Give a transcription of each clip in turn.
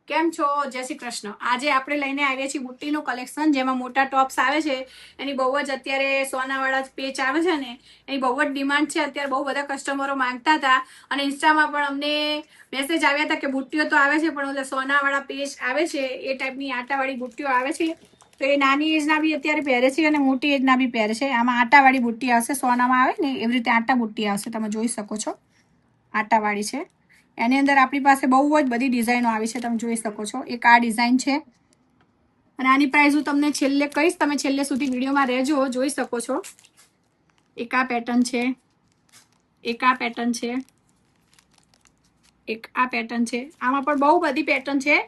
કેમ છો? જય શ્રી કૃષ્ણ. આજે આપણે લઈને આવ્યા છીએ બુટ્ટીનું કલેક્શન, જેમાં મોટા ટોપ્સ આવે છે. એની બહુ જ અત્યારે સોનાવાળા પેચ આવે છે ને, એની બહુ જ ડિમાન્ડ છે. અત્યારે બહુ બધા કસ્ટમરો માંગતા હતા અને ઇન્સ્ટામાં પણ અમને મેસેજ આવ્યા હતા કે બુટ્ટીઓ તો આવે છે, પણ ઓલા સોનાવાળા પેચ આવે છે એ ટાઈપની આટાવાળી બુટ્ટીઓ આવે છે. તો એ નાની એજના બી અત્યારે પહેરે છે અને મોટી એજના બી પહેરે છે. આમાં આટાવાળી બુટ્ટી આવશે, સોનામાં આવે ને એવી રીતે આટા બુટ્ટી આવશે. તમે જોઈ શકો છો, આટાવાળી છે. એની અંદર આપણી પાસે બહુ જ બધી ડિઝાઇનો આવી છે, તમે જોઈ શકો છો. એક આ ડિઝાઇન છે અને આની પ્રાઇસ હું તમને છેલ્લે કહીશ, તમે છેલ્લે સુધી વિડીયોમાં રહેજો, જોઈ શકો છો. એક આ પેટર્ન છે, એક આ પેટર્ન છે, એક આ પેટર્ન છે. આમાં પણ બહુ બધી પેટર્ન છે.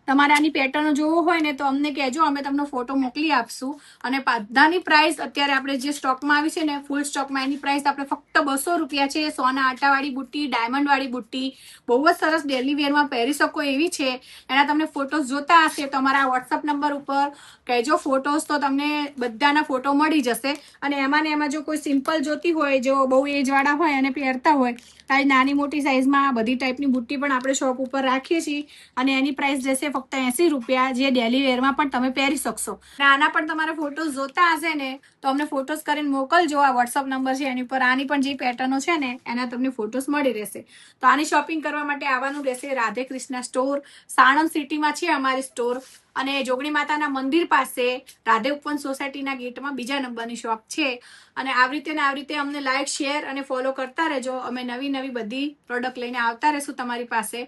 તમારે આની પેટર્ન જોવો હોય ને તો અમને કહેજો, અમે તમને ફોટો મોકલી આપશું. અને બધાની પ્રાઇસ અત્યારે આપણે જે સ્ટોકમાં આવી છે ને, ફૂલ સ્ટોકમાં, એની પ્રાઇસ આપણે ફક્ત 200 રૂપિયા છે. સોના આટાવાળી બુટ્ટી, ડાયમંડ વાળી બુટ્ટી, બહુ જ સરસ ડેલી વેરમાં પહેરી શકો એવી છે. એના તમને ફોટોસ જોતા હશે તો અમારા વોટ્સઅપ નંબર ઉપર કહેજો ફોટોસ, તો તમને બધાના ફોટો મળી જશે. અને એમાં ને એમાં જો કોઈ સિમ્પલ જોતી હોય, જો બહુ એજવાળા હોય અને પહેરતા હોય, તો નાની મોટી સાઇઝમાં બધી ટાઈપની બુટ્ટી પણ આપણે શોપ ઉપર રાખીએ છીએ. અને એની પ્રાઇસ રહેશે ફક્ત 80 રૂપિયા, જે ડેલી વેરમાં પણ તમે પહેરી શકશો. અને આના પણ તમારે ફોટોસ જોતા હશે ને તો અમને ફોટોસ કરીને મોકલજો. આ વોટ્સઅપ નંબર છે એની ઉપર. આની પણ જે પેટર્નો છે ને એના તમને ફોટોસ મળી રહેશે. તો આની શોપિંગ કરવા માટે આવવાનું રહેશે રાધે કૃષ્ણ સ્ટોર, સાણંદ સિટીમાં છે અમારી સ્ટોર. અને જોગણી માતાના મંદિર પાસે રાધે ઉપવન સોસાયટીના ગેટમાં બીજા નંબરની શોપ છે. અને આવી રીતે અમને લાઈક, શેર અને ફોલો કરતા રહેજો. અમે નવી નવી બધી પ્રોડક્ટ લઈને આવતા રહેશું તમારી પાસે.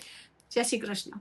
જય શ્રી કૃષ્ણ.